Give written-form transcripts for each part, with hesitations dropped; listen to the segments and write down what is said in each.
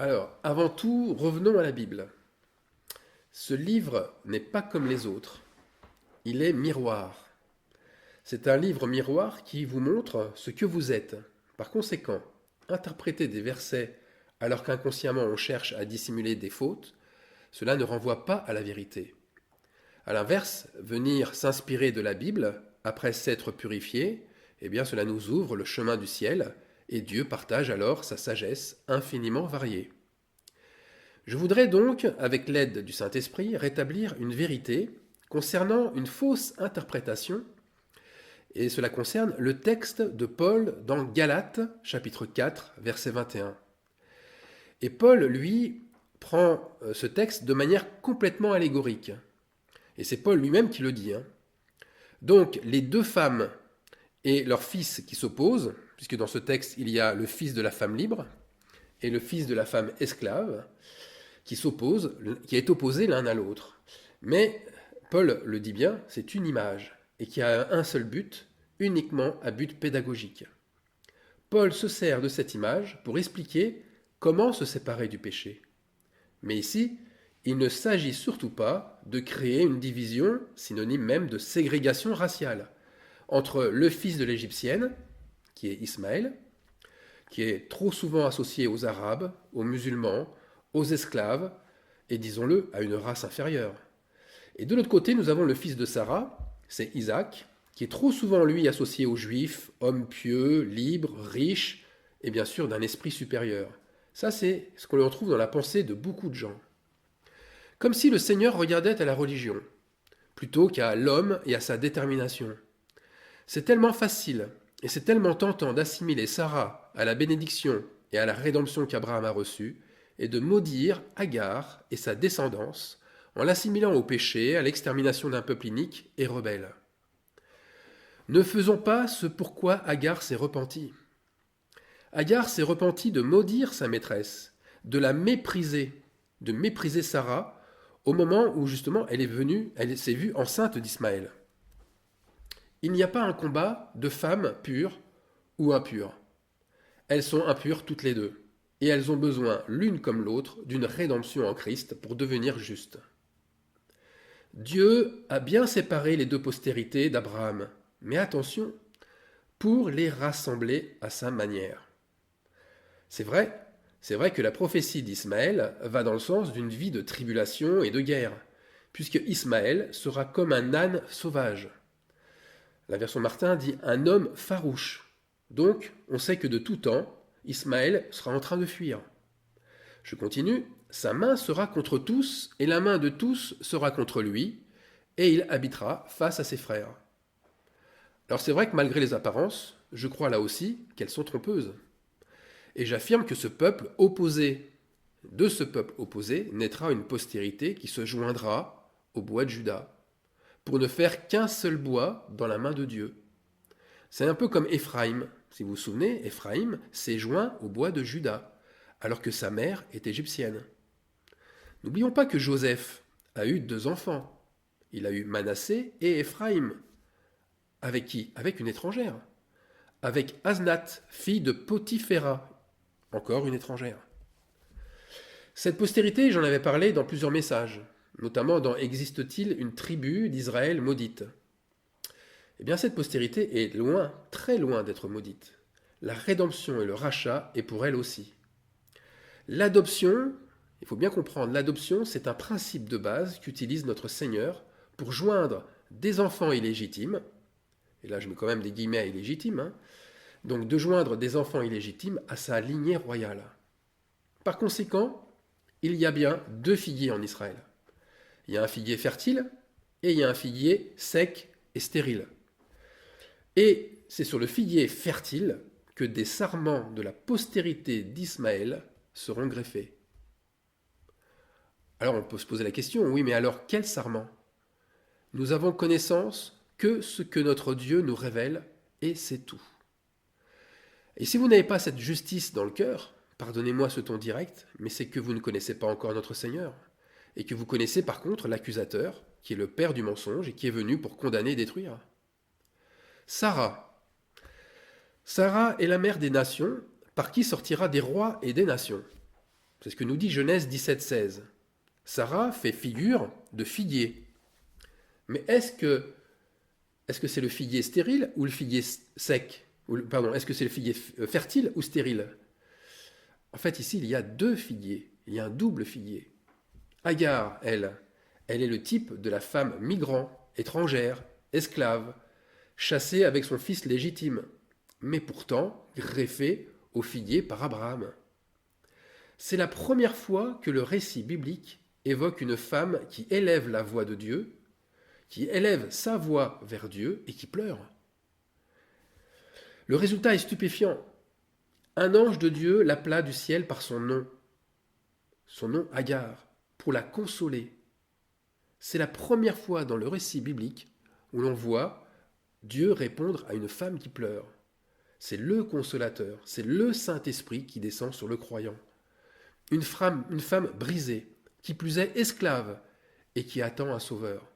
Alors, avant tout, revenons à la Bible. Ce livre n'est pas comme les autres. Il est miroir. C'est un livre miroir qui vous montre ce que vous êtes. Par conséquent, interpréter des versets alors qu'inconsciemment on cherche à dissimuler des fautes, cela ne renvoie pas à la vérité. À l'inverse, venir s'inspirer de la Bible après s'être purifié, eh bien cela nous ouvre le chemin du ciel et Dieu partage alors sa sagesse infiniment variée. Je voudrais donc, avec l'aide du Saint-Esprit, rétablir une vérité concernant une fausse interprétation, et cela concerne le texte de Paul dans Galates, chapitre 4, verset 21. Et Paul, lui, prend ce texte de manière complètement allégorique. Et c'est Paul lui-même qui le dit. Donc, les deux femmes et leur fils qui s'opposent, puisque dans ce texte, il y a le fils de la femme libre et le fils de la femme esclave, qui s'opposent, qui est opposé l'un à l'autre. Mais Paul le dit bien, c'est une image et qui a un seul but, uniquement à but pédagogique. Paul se sert de cette image pour expliquer comment se séparer du péché. Mais ici, il ne s'agit surtout pas de créer une division, synonyme même de ségrégation raciale, entre le fils de l'Égyptienne, qui est Ismaël, qui est trop souvent associé aux Arabes, aux musulmans, aux esclaves, et disons-le, à une race inférieure. Et de l'autre côté, nous avons le fils de Sarah, c'est Isaac, qui est trop souvent, lui, associé aux Juifs, homme pieux, libre, riche, et bien sûr d'un esprit supérieur. Ça, c'est ce qu'on retrouve dans la pensée de beaucoup de gens. Comme si le Seigneur regardait à la religion, plutôt qu'à l'homme et à sa détermination. C'est tellement facile, et c'est tellement tentant d'assimiler Sarah à la bénédiction et à la rédemption qu'Abraham a reçue, et de maudire Agar et sa descendance, en l'assimilant au péché, à l'extermination d'un peuple inique et rebelle. Ne faisons pas ce pourquoi Agar s'est repentie. Agar s'est repentie de maudire sa maîtresse, de la mépriser, de mépriser Sarah, au moment où justement elle s'est vue enceinte d'Ismaël. Il n'y a pas un combat de femmes pures ou impures. Elles sont impures toutes les deux, et elles ont besoin, l'une comme l'autre, d'une rédemption en Christ pour devenir justes. Dieu a bien séparé les deux postérités d'Abraham, mais attention, pour les rassembler à sa manière. C'est vrai que la prophétie d'Ismaël va dans le sens d'une vie de tribulation et de guerre, puisque Ismaël sera comme un âne sauvage. La version Martin dit un homme farouche. Donc, on sait que de tout temps, Ismaël sera en train de fuir. Je continue. Sa main sera contre tous, et la main de tous sera contre lui, et il habitera face à ses frères. Alors c'est vrai que malgré les apparences, je crois là aussi qu'elles sont trompeuses. Et j'affirme que de ce peuple opposé, naîtra une postérité qui se joindra au bois de Juda, pour ne faire qu'un seul bois dans la main de Dieu. C'est un peu comme Éphraïm. Si vous vous souvenez, Éphraïm s'est joint au bois de Juda, alors que sa mère est égyptienne. N'oublions pas que Joseph a eu deux enfants. Il a eu Manassé et Éphraïm. Avec qui? Avec une étrangère. Avec Asnath, fille de Potiphéra, encore une étrangère. Cette postérité, j'en avais parlé dans plusieurs messages, notamment dans Existe-t-il une tribu d'Israël maudite? Eh bien, cette postérité est loin, très loin d'être maudite. La rédemption et le rachat est pour elle aussi. L'adoption, il faut bien comprendre, l'adoption, c'est un principe de base qu'utilise notre Seigneur pour joindre des enfants illégitimes, et là je mets quand même des guillemets à illégitimes, donc de joindre des enfants illégitimes à sa lignée royale. Par conséquent, il y a bien deux figuiers en Israël. Il y a un figuier fertile et il y a un figuier sec et stérile. Et c'est sur le figuier fertile que des sarments de la postérité d'Ismaël seront greffés. Alors on peut se poser la question, oui, mais alors quel sarment? Nous avons connaissance que ce que notre Dieu nous révèle, et c'est tout. Et si vous n'avez pas cette justice dans le cœur, pardonnez-moi ce ton direct, mais c'est que vous ne connaissez pas encore notre Seigneur, et que vous connaissez par contre l'accusateur, qui est le père du mensonge, et qui est venu pour condamner et détruire. Sarah. Sarah est la mère des nations, par qui sortira des rois et des nations. C'est ce que nous dit Genèse 17,16. Sarah fait figure de figuier. Mais est-ce que c'est le figuier stérile ou le figuier sec? Pardon, est-ce que c'est le figuier fertile ou stérile? En fait, ici, il y a deux figuiers. Il y a un double figuier. Agar, elle est le type de la femme migrant, étrangère, esclave, chassée avec son fils légitime, mais pourtant greffée au figuier par Abraham. C'est la première fois que le récit biblique évoque une femme qui élève la voix de Dieu, qui élève sa voix vers Dieu et qui pleure. Le résultat est stupéfiant. Un ange de Dieu l'appela du ciel par son nom Agar, pour la consoler. C'est la première fois dans le récit biblique où l'on voit Dieu répondre à une femme qui pleure. C'est le consolateur, c'est le Saint-Esprit qui descend sur le croyant. Une femme brisée, qui plus est esclave, et qui attend un sauveur.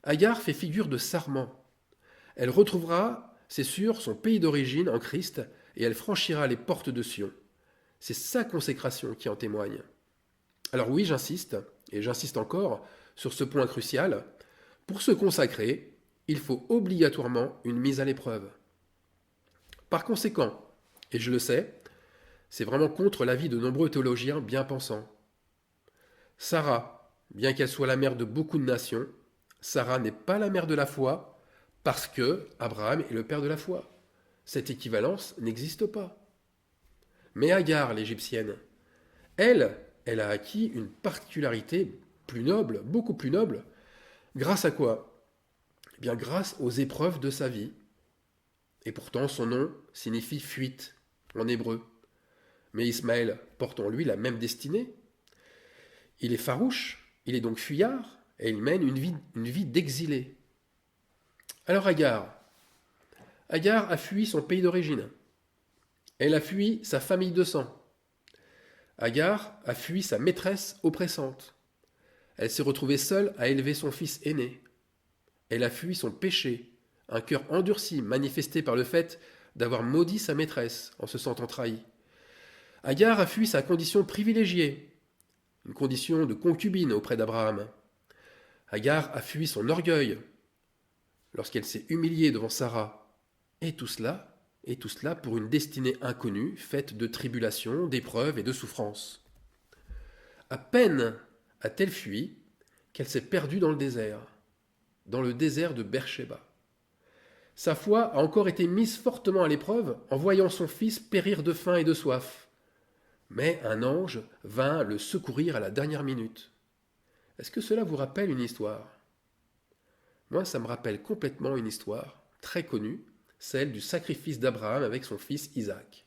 Agar fait figure de sarment. Elle retrouvera, c'est sûr, son pays d'origine en Christ, et elle franchira les portes de Sion. C'est sa consécration qui en témoigne. Alors oui, j'insiste, et j'insiste encore, sur ce point crucial. Pour se consacrer, il faut obligatoirement une mise à l'épreuve. Par conséquent, et je le sais, c'est vraiment contre l'avis de nombreux théologiens bien pensants. Sarah, bien qu'elle soit la mère de beaucoup de nations, Sarah n'est pas la mère de la foi parce que Abraham est le père de la foi. Cette équivalence n'existe pas. Mais Agar, l'Égyptienne, elle a acquis une particularité plus noble, beaucoup plus noble. Grâce à quoi? Eh bien, grâce aux épreuves de sa vie. Et pourtant, son nom signifie fuite en hébreu. Mais Ismaël porte en lui la même destinée. Il est farouche, il est donc fuyard, et il mène une vie d'exilé. Alors Agar a fui son pays d'origine. Elle a fui sa famille de sang. Agar a fui sa maîtresse oppressante. Elle s'est retrouvée seule à élever son fils aîné. Elle a fui son péché, un cœur endurci manifesté par le fait d'avoir maudit sa maîtresse en se sentant trahi. Agar a fui sa condition privilégiée, une condition de concubine auprès d'Abraham. Agar a fui son orgueil lorsqu'elle s'est humiliée devant Sarah. Et tout cela pour une destinée inconnue, faite de tribulations, d'épreuves et de souffrances. À peine a-t-elle fui qu'elle s'est perdue dans le désert de Beersheba. Sa foi a encore été mise fortement à l'épreuve en voyant son fils périr de faim et de soif. Mais un ange vint le secourir à la dernière minute. Est-ce que cela vous rappelle une histoire? Moi, ça me rappelle complètement une histoire très connue, celle du sacrifice d'Abraham avec son fils Isaac.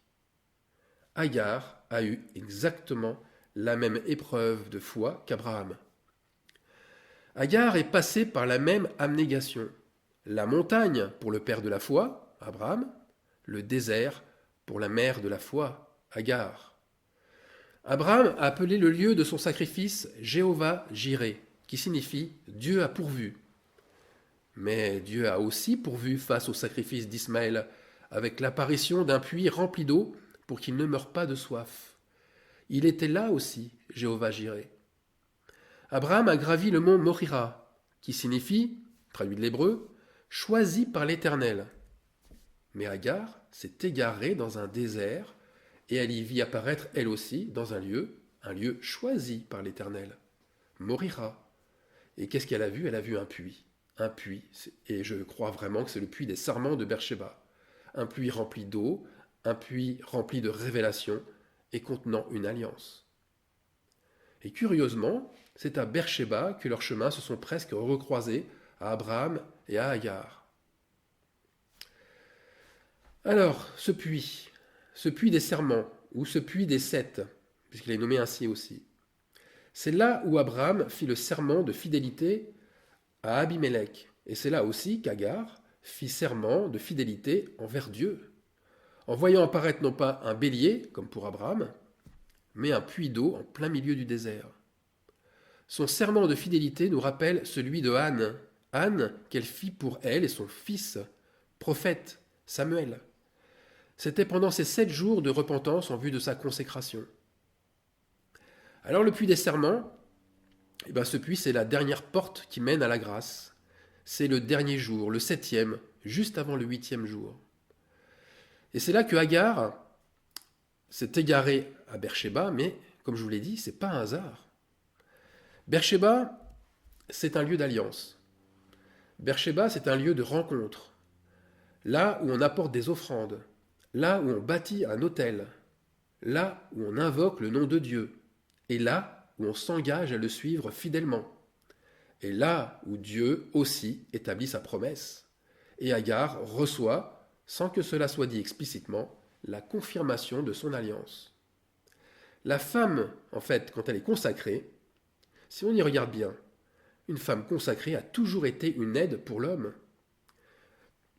Agar a eu exactement la même épreuve de foi qu'Abraham. Agar est passée par la même abnégation. La montagne pour le père de la foi, Abraham, le désert pour la mère de la foi, Agar. Abraham a appelé le lieu de son sacrifice Jéhovah Jireh, qui signifie Dieu a pourvu. Mais Dieu a aussi pourvu face au sacrifice d'Ismaël, avec l'apparition d'un puits rempli d'eau pour qu'il ne meure pas de soif. Il était là aussi, Jéhovah Jireh. Abraham a gravi le mont Morira, qui signifie, traduit de l'hébreu, choisi par l'Éternel. Mais Agar s'est égarée dans un désert et elle y vit apparaître elle aussi dans un lieu choisi par l'Éternel, Morira. Et qu'est-ce qu'elle a vu? Elle a vu un puits, et je crois vraiment que c'est le puits des sarments de Beersheba. Un puits rempli d'eau, un puits rempli de révélations et contenant une alliance. Et curieusement, c'est à Beersheba que leurs chemins se sont presque recroisés, à Abraham et à Agar. Alors, ce puits des serments, ou ce puits des sept, puisqu'il est nommé ainsi aussi, c'est là où Abraham fit le serment de fidélité à Abimelech, et c'est là aussi qu'Agar fit serment de fidélité envers Dieu, en voyant apparaître non pas un bélier, comme pour Abraham, mais un puits d'eau en plein milieu du désert. Son serment de fidélité nous rappelle celui de Anne qu'elle fit pour elle et son fils, prophète Samuel. C'était pendant ces 7 jours de repentance en vue de sa consécration. Alors le puits des serments, eh ben, ce puits, c'est la dernière porte qui mène à la grâce. C'est le dernier jour, le 7e, juste avant le 8e jour. Et c'est là que Agar s'est égarée à Beersheba, mais comme je vous l'ai dit, c'est pas un hasard. Beersheba, c'est un lieu d'alliance. Beersheba, c'est un lieu de rencontre. Là où on apporte des offrandes, là où on bâtit un autel, là où on invoque le nom de Dieu, et là où on s'engage à le suivre fidèlement, et là où Dieu aussi établit sa promesse. Et Agar reçoit, sans que cela soit dit explicitement, la confirmation de son alliance. La femme, en fait, quand elle est consacrée, si on y regarde bien, une femme consacrée a toujours été une aide pour l'homme,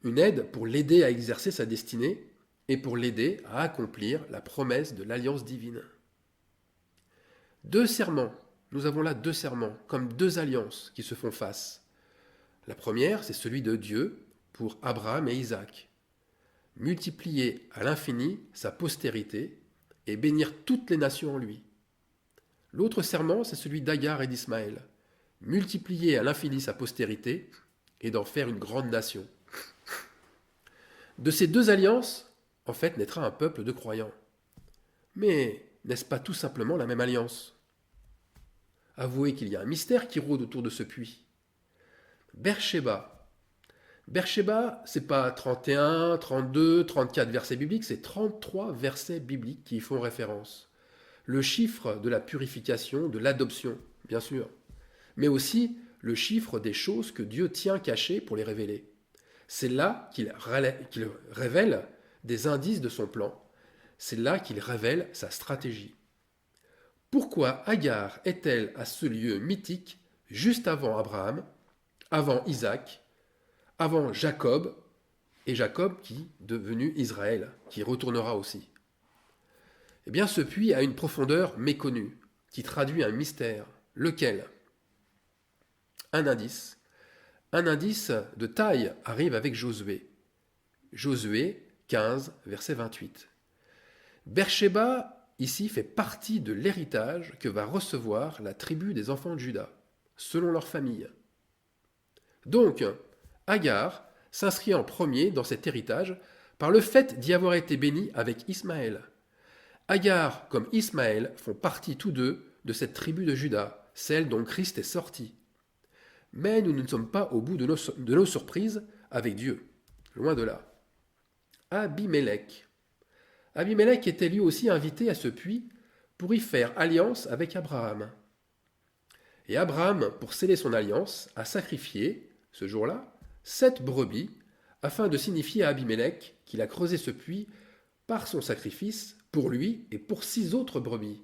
une aide pour l'aider à exercer sa destinée et pour l'aider à accomplir la promesse de l'alliance divine. Deux serments, nous avons là deux serments, comme deux alliances qui se font face. La première, c'est celui de Dieu pour Abraham et Isaac. Multiplier à l'infini sa postérité et bénir toutes les nations en lui. L'autre serment, c'est celui d'Agar et d'Ismaël. Multiplier à l'infini sa postérité et d'en faire une grande nation. De ces deux alliances, en fait, naîtra un peuple de croyants. Mais n'est-ce pas tout simplement la même alliance? Avouez qu'il y a un mystère qui rôde autour de ce puits. Beersheba. Beersheba, c'est pas 31, 32, 34 versets bibliques, c'est 33 versets bibliques qui y font référence. Le chiffre de la purification, de l'adoption, bien sûr, mais aussi le chiffre des choses que Dieu tient cachées pour les révéler. C'est là qu'il révèle des indices de son plan, c'est là qu'il révèle sa stratégie. Pourquoi Agar est-elle à ce lieu mythique juste avant Abraham, avant Isaac, avant Jacob, et Jacob qui est devenu Israël, qui retournera aussi? Eh bien, ce puits a une profondeur méconnue, qui traduit un mystère. Lequel? Un indice. Un indice de taille arrive avec Josué. Josué 15, verset 28. Beersheba, ici, fait partie de l'héritage que va recevoir la tribu des enfants de Juda, selon leur famille. Donc, Agar s'inscrit en premier dans cet héritage par le fait d'y avoir été béni avec Ismaël. Agar comme Ismaël font partie tous deux de cette tribu de Juda, celle dont Christ est sorti. Mais nous ne sommes pas au bout de nos surprises avec Dieu, loin de là. Abimelech. Abimelech était lui aussi invité à ce puits pour y faire alliance avec Abraham. Et Abraham, pour sceller son alliance, a sacrifié, ce jour-là, 7 brebis, afin de signifier à Abimelech qu'il a creusé ce puits par son sacrifice pour lui et pour 6 autres brebis.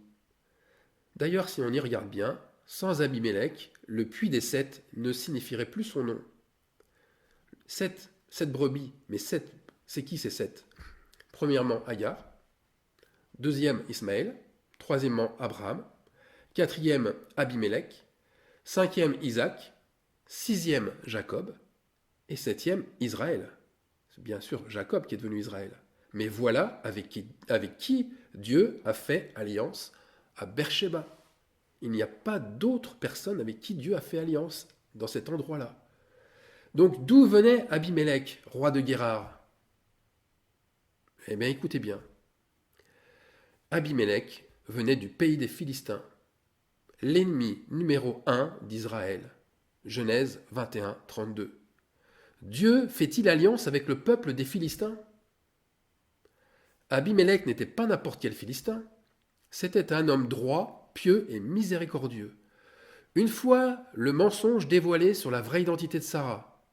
D'ailleurs, si on y regarde bien, sans Abimelech, le puits des 7 ne signifierait plus son nom. 7 brebis, mais 7, c'est qui ces 7? Premièrement, Agar. Deuxième, Ismaël. Troisièmement, Abraham. Quatrième, Abimelech. Cinquième, Isaac. Sixième, Jacob. Et septième, Israël. C'est bien sûr Jacob qui est devenu Israël. Mais voilà avec qui Dieu a fait alliance à Beersheba. Il n'y a pas d'autre personne avec qui Dieu a fait alliance dans cet endroit-là. Donc d'où venait Abimelech, roi de Guérar? Eh bien écoutez bien. Abimelech venait du pays des Philistins, l'ennemi numéro 1 d'Israël. Genèse 21, 32. Dieu fait-il alliance avec le peuple des Philistins? Abimelech n'était pas n'importe quel Philistin. C'était un homme droit, pieux et miséricordieux. Une fois le mensonge dévoilé sur la vraie identité de Sarah.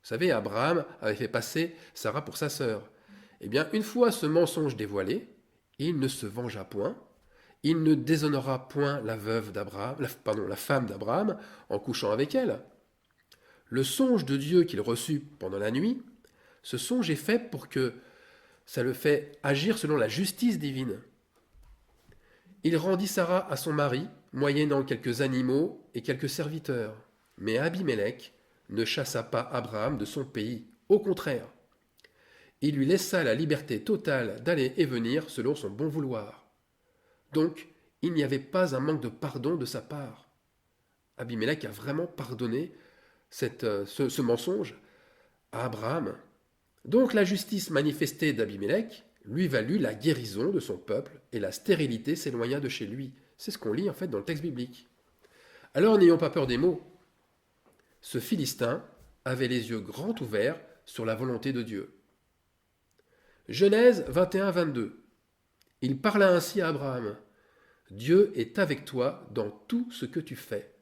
Vous savez, Abraham avait fait passer Sarah pour sa sœur. Eh bien, une fois ce mensonge dévoilé, il ne se vengea point, il ne déshonora point la femme d'Abraham en couchant avec elle. Le songe de Dieu qu'il reçut pendant la nuit, ce songe est fait pour que ça le fait agir selon la justice divine. Il rendit Sarah à son mari, moyennant quelques animaux et quelques serviteurs. Mais Abimelech ne chassa pas Abraham de son pays. Au contraire, il lui laissa la liberté totale d'aller et venir selon son bon vouloir. Donc, il n'y avait pas un manque de pardon de sa part. Abimelech a vraiment pardonné ce mensonge à Abraham. Donc la justice manifestée d'Abimelech lui valut la guérison de son peuple et la stérilité s'éloigna de chez lui. C'est ce qu'on lit en fait dans le texte biblique. Alors n'ayons pas peur des mots. Ce Philistin avait les yeux grands ouverts sur la volonté de Dieu. Genèse 21-22. Il parla ainsi à Abraham. Dieu est avec toi dans tout ce que tu fais.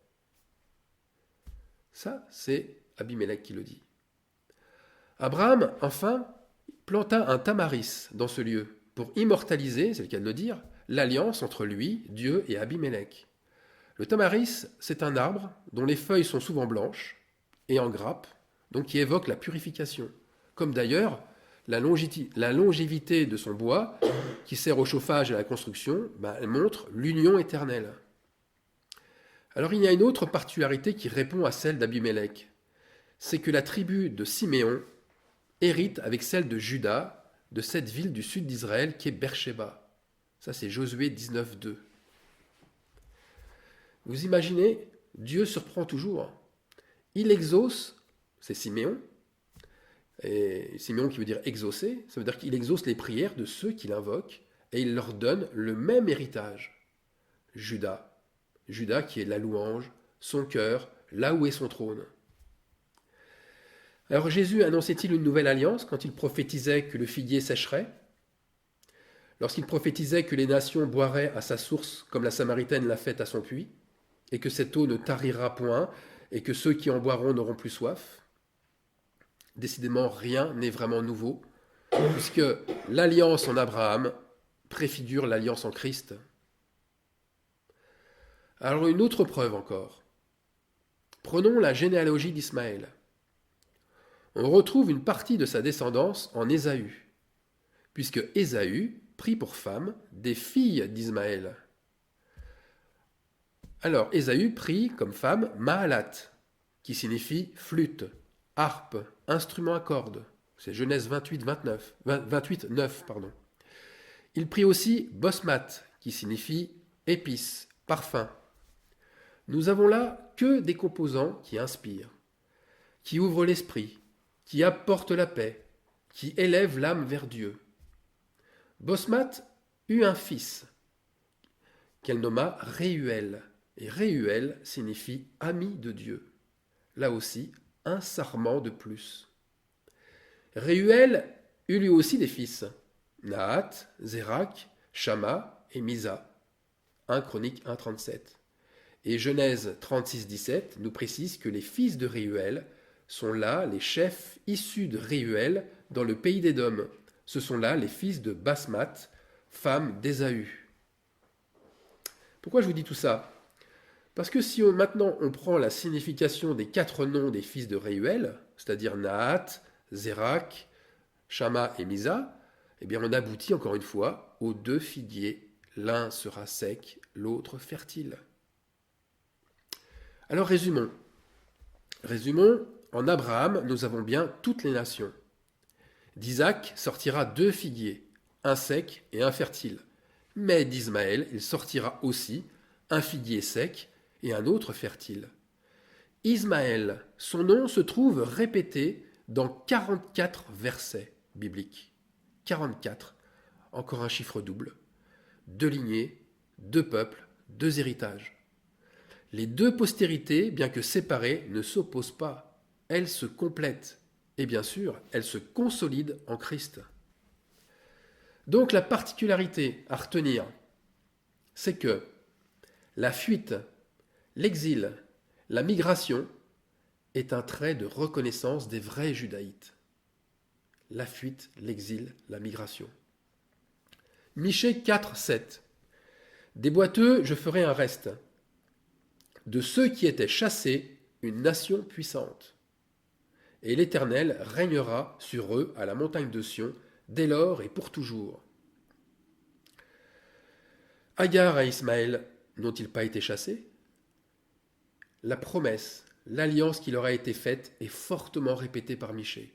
Ça, c'est Abimelech qui le dit. Abraham, enfin, planta un tamaris dans ce lieu pour immortaliser, c'est le cas de le dire, l'alliance entre lui, Dieu et Abimelech. Le tamaris, c'est un arbre dont les feuilles sont souvent blanches et en grappe, donc qui évoque la purification. Comme d'ailleurs la longévité de son bois, qui sert au chauffage et à la construction, elle montre l'union éternelle. Alors il y a une autre particularité qui répond à celle d'Abimelech, c'est que la tribu de Siméon hérite avec celle de Juda de cette ville du sud d'Israël qui est Beersheba. Ça c'est Josué 19-2. Vous imaginez, Dieu surprend toujours. Il exauce, c'est Siméon, et Siméon qui veut dire exaucer, ça veut dire qu'il exauce les prières de ceux qui l'invoquent et il leur donne le même héritage. Juda qui est la louange, son cœur, là où est son trône. Alors Jésus annonçait-il une nouvelle alliance quand il prophétisait que le figuier sécherait? Lorsqu'il prophétisait que les nations boiraient à sa source comme la Samaritaine l'a fait à son puits, et que cette eau ne tarira point, et que ceux qui en boiront n'auront plus soif? Décidément, rien n'est vraiment nouveau, puisque l'alliance en Abraham préfigure l'alliance en Christ. Alors une autre preuve encore. Prenons la généalogie d'Ismaël. On retrouve une partie de sa descendance en Ésaü, puisque Ésaü prit pour femme des filles d'Ismaël. Alors Ésaü prit comme femme Mahalat, qui signifie flûte, harpe, instrument à cordes. C'est Genèse 28-9. Il prit aussi Bosmat, qui signifie épice, parfum. Nous avons là que des composants qui inspirent, qui ouvrent l'esprit, qui apportent la paix, qui élèvent l'âme vers Dieu. Bosmat eut un fils, qu'elle nomma Réuel, et Réuel signifie ami de Dieu. Là aussi, un sarment de plus. Réuel eut lui aussi des fils, Nahat, Zérak, Shama et Misa. 1 Chronique 1,37. Et Genèse 36-17 nous précise que les fils de Réuel sont là les chefs issus de Réuel dans le pays d'Édom. Ce sont là les fils de Basmat, femme d'Ésaü. Pourquoi je vous dis tout ça? Parce que si maintenant on prend la signification des 4 noms des fils de Réuel, c'est-à-dire Nahat, Zérak, Shama et Misa, eh bien on aboutit encore une fois aux 2 figuiers. L'un sera sec, l'autre fertile. Alors résumons. En Abraham, nous avons bien toutes les nations. D'Isaac sortira 2 figuiers, un sec et un fertile. Mais d'Ismaël, il sortira aussi un figuier sec et un autre fertile. Ismaël, son nom se trouve répété dans 44 versets bibliques. 44, encore un chiffre double. 2 lignées, 2 peuples, 2 héritages. Les 2 postérités, bien que séparées, ne s'opposent pas. Elles se complètent. Et bien sûr, elles se consolident en Christ. Donc la particularité à retenir, c'est que la fuite, l'exil, la migration est un trait de reconnaissance des vrais judaïtes. La fuite, l'exil, la migration. Michée 4,7. Des boiteux, je ferai un reste. De ceux qui étaient chassés, une nation puissante. Et l'Éternel régnera sur eux à la montagne de Sion, dès lors et pour toujours. Agar et Ismaël n'ont-ils pas été chassés? La promesse, l'alliance qui leur a été faite est fortement répétée par Michée.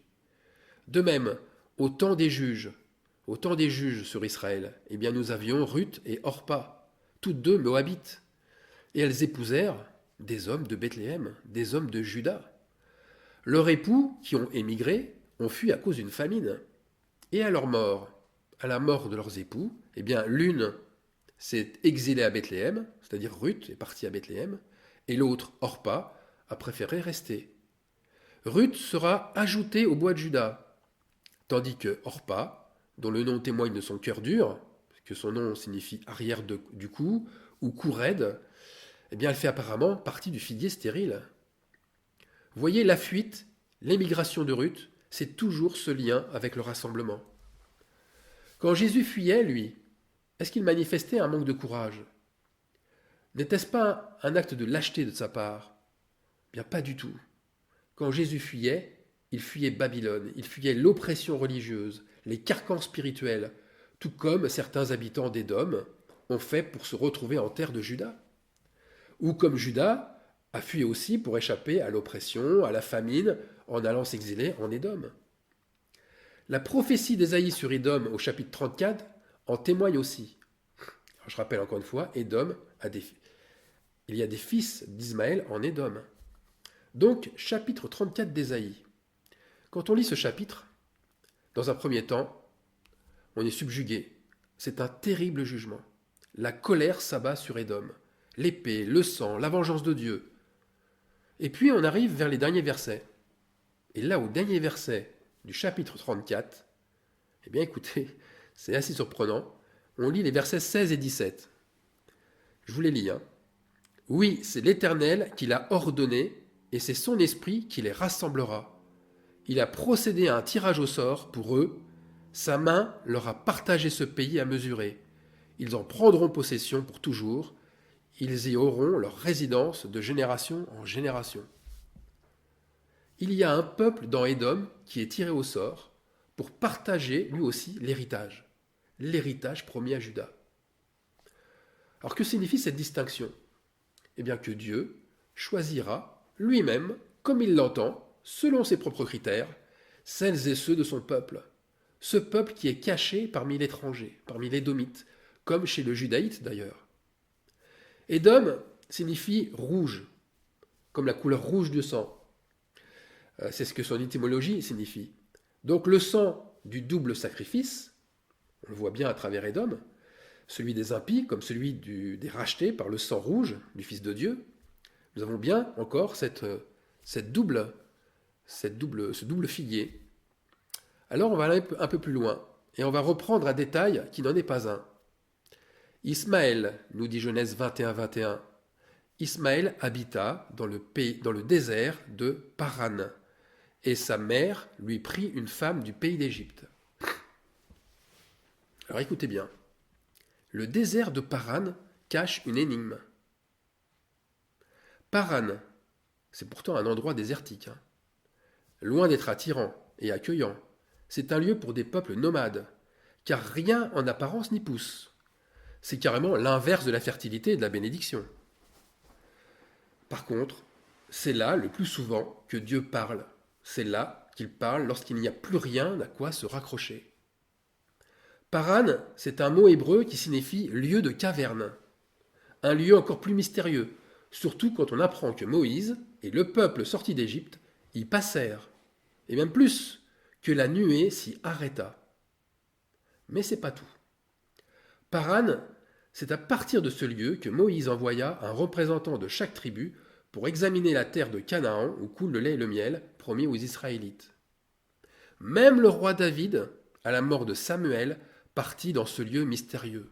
De même, au temps des juges sur Israël, eh bien nous avions Ruth et Orpa, toutes deux moabites. Et elles épousèrent des hommes de Bethléem, des hommes de Juda. Leurs époux, qui ont émigré, ont fui à cause d'une famine. Et à leur mort, à la mort de leurs époux, eh bien, l'une s'est exilée à Bethléem, c'est-à-dire Ruth est partie à Bethléem, et l'autre, Orpa, a préféré rester. Ruth sera ajoutée au bois de Juda, tandis que Orpa, dont le nom témoigne de son cœur dur, que son nom signifie arrière du cou, ou cou raide, eh bien, elle fait apparemment partie du figuier stérile. Voyez la fuite, l'émigration de Ruth, c'est toujours ce lien avec le rassemblement. Quand Jésus fuyait, lui, est-ce qu'il manifestait un manque de courage? N'était-ce pas un acte de lâcheté de sa part? Bien, pas du tout. Quand Jésus fuyait, il fuyait Babylone, il fuyait l'oppression religieuse, les carcans spirituels, tout comme certains habitants d'Édom ont fait pour se retrouver en terre de Juda. Ou comme Juda a fui aussi pour échapper à l'oppression, à la famine, en allant s'exiler en Édom. La prophétie d'Ésaïe sur Édom au chapitre 34 en témoigne aussi. Alors, je rappelle encore une fois, Édom il y a des fils d'Ismaël en Édom. Donc, chapitre 34 d'Ésaïe. Quand on lit ce chapitre, dans un premier temps, on est subjugué. C'est un terrible jugement. La colère s'abat sur Édom. L'épée, le sang, la vengeance de Dieu. Et puis on arrive vers les derniers versets. Et là, au dernier verset du chapitre 34, eh bien écoutez, c'est assez surprenant. On lit les versets 16 et 17. Je vous les lis. Oui, c'est l'Éternel qui l'a ordonné, et c'est son esprit qui les rassemblera. Il a procédé à un tirage au sort pour eux. Sa main leur a partagé ce pays à mesurer. Ils en prendront possession pour toujours. Ils y auront leur résidence de génération en génération. Il y a un peuple dans Édom qui est tiré au sort pour partager lui aussi l'héritage promis à Juda. Alors que signifie cette distinction? Eh bien que Dieu choisira lui-même, comme il l'entend, selon ses propres critères, celles et ceux de son peuple. Ce peuple qui est caché parmi l'étranger, parmi l'édomite, comme chez le judaïte d'ailleurs. Édom signifie rouge, comme la couleur rouge du sang. C'est ce que son étymologie signifie. Donc le sang du double sacrifice, on le voit bien à travers Édom, celui des impies comme celui des rachetés par le sang rouge du Fils de Dieu, nous avons bien encore ce double figuier. Alors on va aller un peu plus loin, et on va reprendre un détail qui n'en est pas un. Ismaël, nous dit Genèse 21, 21, Ismaël habita dans le désert de Paran, et sa mère lui prit une femme du pays d'Égypte. Alors écoutez bien, le désert de Paran cache une énigme. Paran, c'est pourtant un endroit désertique, loin d'être attirant et accueillant. C'est un lieu pour des peuples nomades, car rien en apparence n'y pousse. C'est carrément l'inverse de la fertilité et de la bénédiction. Par contre, c'est là le plus souvent que Dieu parle. C'est là qu'il parle lorsqu'il n'y a plus rien à quoi se raccrocher. Paran, c'est un mot hébreu qui signifie lieu de caverne. Un lieu encore plus mystérieux, surtout quand on apprend que Moïse et le peuple sorti d'Égypte y passèrent, et même plus, que la nuée s'y arrêta. Mais c'est pas tout. Paran, c'est à partir de ce lieu que Moïse envoya un représentant de chaque tribu pour examiner la terre de Canaan où coule le lait et le miel promis aux Israélites. Même le roi David, à la mort de Samuel, partit dans ce lieu mystérieux.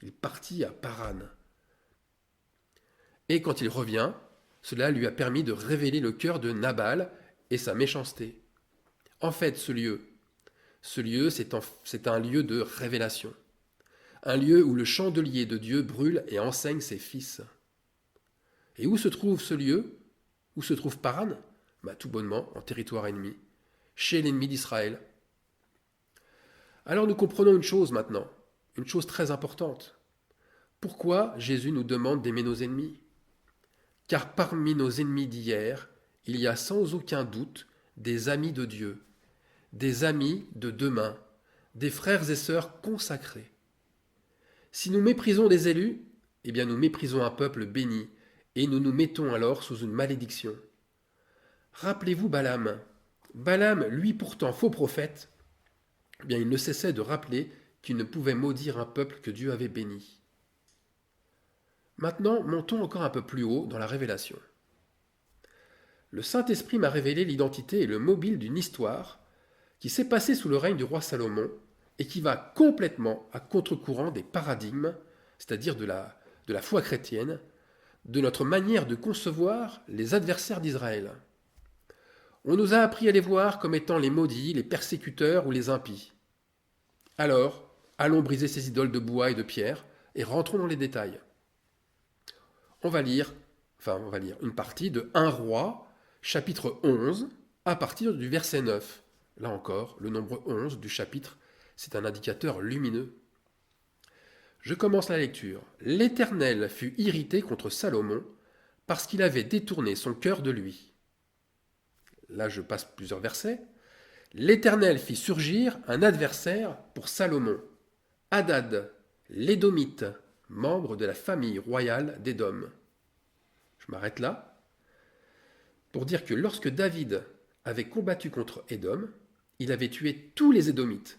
Il partit à Paran. Et quand il revient, cela lui a permis de révéler le cœur de Nabal et sa méchanceté. En fait, ce lieu, c'est un lieu de révélation. Un lieu où le chandelier de Dieu brûle et enseigne ses fils. Et où se trouve ce lieu? Où se trouve Paran? Tout bonnement en territoire ennemi, chez l'ennemi d'Israël. Alors nous comprenons une chose maintenant, une chose très importante. Pourquoi Jésus nous demande d'aimer nos ennemis? Car parmi nos ennemis d'hier, il y a sans aucun doute des amis de Dieu, des amis de demain, des frères et sœurs consacrés. Si nous méprisons des élus, eh bien nous méprisons un peuple béni, et nous nous mettons alors sous une malédiction. Rappelez-vous Balaam. Balaam, lui pourtant faux prophète, eh bien il ne cessait de rappeler qu'il ne pouvait maudire un peuple que Dieu avait béni. Maintenant, montons encore un peu plus haut dans la révélation. Le Saint-Esprit m'a révélé l'identité et le mobile d'une histoire qui s'est passée sous le règne du roi Salomon et qui va complètement à contre-courant des paradigmes, c'est-à-dire de la foi chrétienne, de notre manière de concevoir les adversaires d'Israël. On nous a appris à les voir comme étant les maudits, les persécuteurs ou les impies. Alors, allons briser ces idoles de bois et de pierre et rentrons dans les détails. On va lire une partie de 1 Roi, chapitre 11, à partir du verset 9. Là encore, le nombre 11 du chapitre, c'est un indicateur lumineux. Je commence la lecture. L'Éternel fut irrité contre Salomon parce qu'il avait détourné son cœur de lui. Là, je passe plusieurs versets. L'Éternel fit surgir un adversaire pour Salomon, Hadad, l'Édomite, membre de la famille royale d'Édom. Je m'arrête là pour dire que lorsque David avait combattu contre Édom, il avait tué tous les Édomites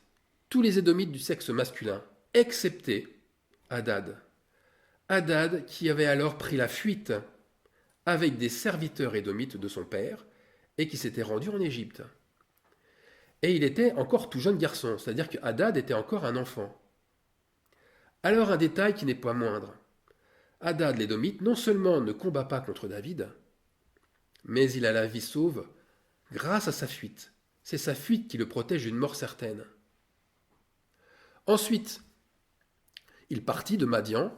du sexe masculin, excepté Hadad. Hadad qui avait alors pris la fuite avec des serviteurs édomites de son père et qui s'était rendu en Égypte. Et il était encore tout jeune garçon, c'est-à-dire que Hadad était encore un enfant. Alors un détail qui n'est pas moindre. Hadad l'édomite non seulement ne combat pas contre David, mais il a la vie sauve grâce à sa fuite. C'est sa fuite qui le protège d'une mort certaine. Ensuite, il partit de Madian,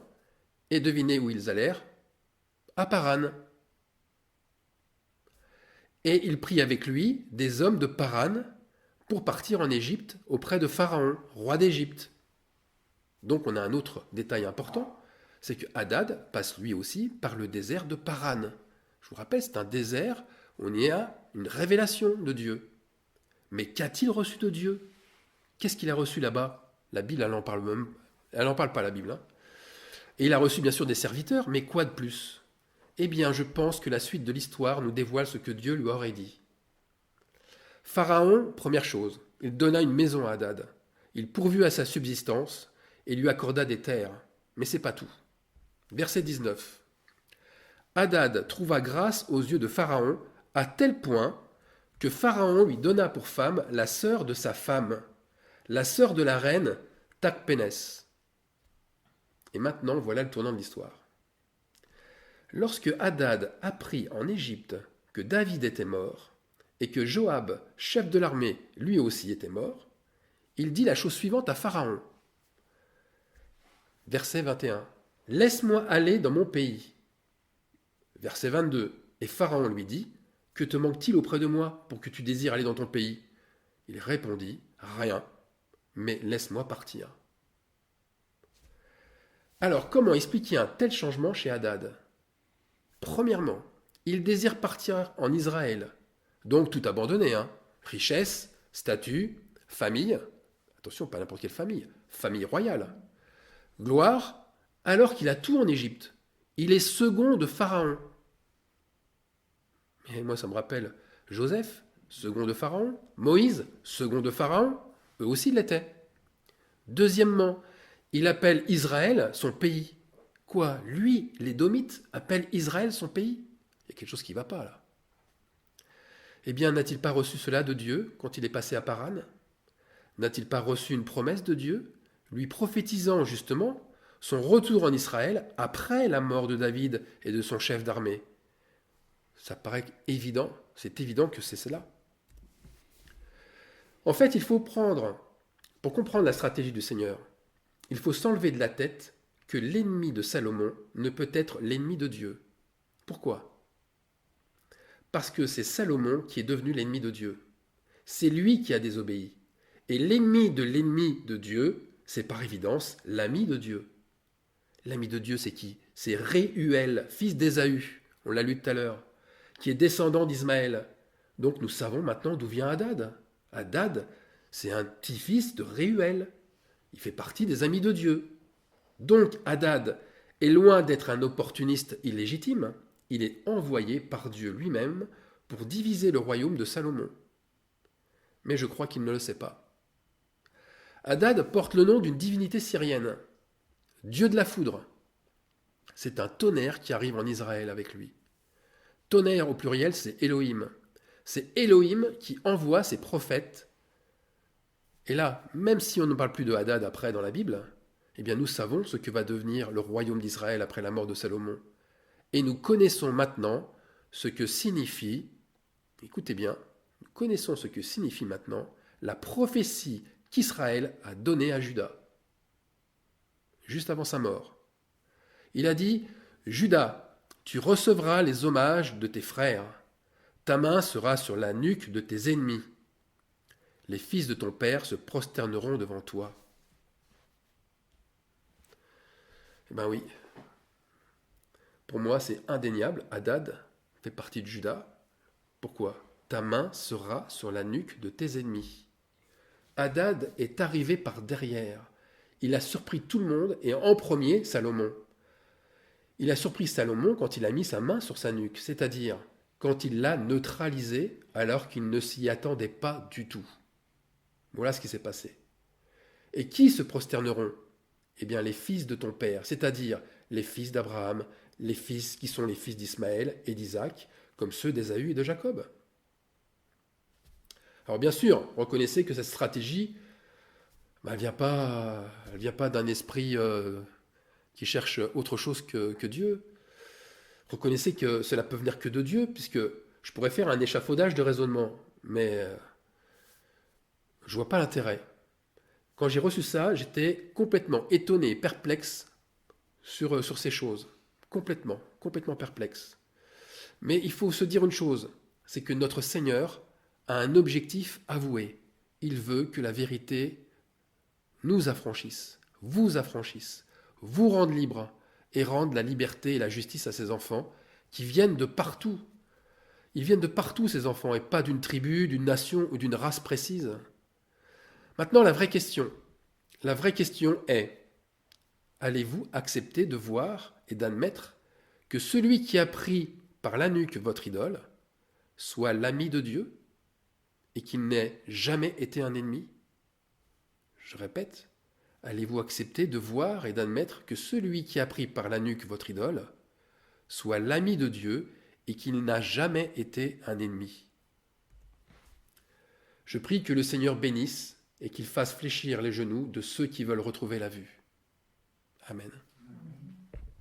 et devinez où ils allèrent? À Paran. Et il prit avec lui des hommes de Paran pour partir en Égypte auprès de Pharaon, roi d'Égypte. Donc on a un autre détail important, c'est que Hadad passe lui aussi par le désert de Paran. Je vous rappelle, c'est un désert où on y a une révélation de Dieu. Mais qu'a-t-il reçu de Dieu? Qu'est-ce qu'il a reçu là-bas? La Bible, elle n'en parle pas, la Bible. Et il a reçu bien sûr des serviteurs, mais quoi de plus? Eh bien, je pense que la suite de l'histoire nous dévoile ce que Dieu lui aurait dit. Pharaon, première chose, il donna une maison à Hadad. Il pourvut à sa subsistance et lui accorda des terres. Mais c'est pas tout. Verset 19. Hadad trouva grâce aux yeux de Pharaon à tel point que Pharaon lui donna pour femme la sœur de sa femme, la sœur de la reine Takpénès. Et maintenant, voilà le tournant de l'histoire. Lorsque Hadad apprit en Égypte que David était mort et que Joab, chef de l'armée, lui aussi était mort, il dit la chose suivante à Pharaon. Verset 21. « Laisse-moi aller dans mon pays. » Verset 22. Et Pharaon lui dit, « Que te manque-t-il auprès de moi pour que tu désires aller dans ton pays ?» Il répondit, « Rien, mais laisse-moi partir. » Alors, comment expliquer un tel changement chez Hadad? Premièrement, il désire partir en Israël, donc tout abandonner, richesse, statut, famille, attention, pas n'importe quelle famille, famille royale, gloire, alors qu'il a tout en Égypte. Il est second de Pharaon. Et moi, ça me rappelle Joseph, second de Pharaon, Moïse, second de Pharaon, eux aussi l'étaient. Deuxièmement, il appelle Israël son pays. Quoi? Lui, l'Édomite, appelle Israël son pays? Il y a quelque chose qui ne va pas là. Eh bien, n'a-t-il pas reçu cela de Dieu quand il est passé à Paran? N'a-t-il pas reçu une promesse de Dieu, lui prophétisant justement son retour en Israël après la mort de David et de son chef d'armée? Ça paraît évident, c'est évident que c'est cela. En fait, il faut pour comprendre la stratégie du Seigneur, il faut s'enlever de la tête que l'ennemi de Salomon ne peut être l'ennemi de Dieu. Pourquoi? Parce que c'est Salomon qui est devenu l'ennemi de Dieu. C'est lui qui a désobéi. Et l'ennemi de Dieu, c'est par évidence l'ami de Dieu. L'ami de Dieu, c'est qui? C'est Réuel, fils d'Ésaü, on l'a lu tout à l'heure, qui est descendant d'Ismaël. Donc nous savons maintenant d'où vient Hadad. Hadad, c'est un petit-fils de Réuel. Il fait partie des amis de Dieu. Donc Hadad Et loin d'être un opportuniste illégitime, il est envoyé par Dieu lui-même pour diviser le royaume de Salomon. Mais je crois qu'il ne le sait pas. Hadad porte le nom d'une divinité syrienne, Dieu de la foudre. C'est un tonnerre qui arrive en Israël avec lui. Tonnerre au pluriel, c'est Elohim. C'est Elohim qui envoie ses prophètes. Et là, même si on ne parle plus de Hadad après dans la Bible, eh bien nous savons ce que va devenir le royaume d'Israël après la mort de Salomon. Et nous connaissons maintenant ce que signifie, écoutez bien, nous connaissons ce que signifie maintenant la prophétie qu'Israël a donnée à Juda, juste avant sa mort. Il a dit, Juda, tu recevras les hommages de tes frères, ta main sera sur la nuque de tes ennemis. Les fils de ton père se prosterneront devant toi. Eh bien oui, pour moi c'est indéniable, Hadad fait partie de Juda. Pourquoi ? Ta main sera sur la nuque de tes ennemis. Hadad est arrivé par derrière. Il a surpris tout le monde et en premier Salomon. Il a surpris Salomon quand il a mis sa main sur sa nuque, c'est-à-dire quand il l'a neutralisé alors qu'il ne s'y attendait pas du tout. Voilà ce qui s'est passé. Et qui se prosterneront ? Eh bien les fils de ton père, c'est-à-dire les fils d'Abraham, les fils qui sont les fils d'Ismaël et d'Isaac, comme ceux d'Ésaü et de Jacob. Alors bien sûr, reconnaissez que cette stratégie, elle vient pas d'un esprit qui cherche autre chose que Dieu. Reconnaissez que cela peut venir que de Dieu, puisque je pourrais faire un échafaudage de raisonnement, mais je vois pas l'intérêt. Quand j'ai reçu ça, j'étais complètement étonné et perplexe sur ces choses. Complètement perplexe. Mais il faut se dire une chose, c'est que notre Seigneur a un objectif avoué. Il veut que la vérité nous affranchisse, vous rende libre et rende la liberté et la justice à ses enfants qui viennent de partout. Ils viennent de partout, ces enfants, et pas d'une tribu, d'une nation ou d'une race précise. Maintenant, la vraie question est, allez-vous accepter de voir et d'admettre que celui qui a pris par la nuque votre idole soit l'ami de Dieu et qu'il n'ait jamais été un ennemi ? Je répète, allez-vous accepter de voir et d'admettre que celui qui a pris par la nuque votre idole soit l'ami de Dieu et qu'il n'a jamais été un ennemi ? Je prie que le Seigneur bénisse et qu'il fasse fléchir les genoux de ceux qui veulent retrouver la vue. Amen.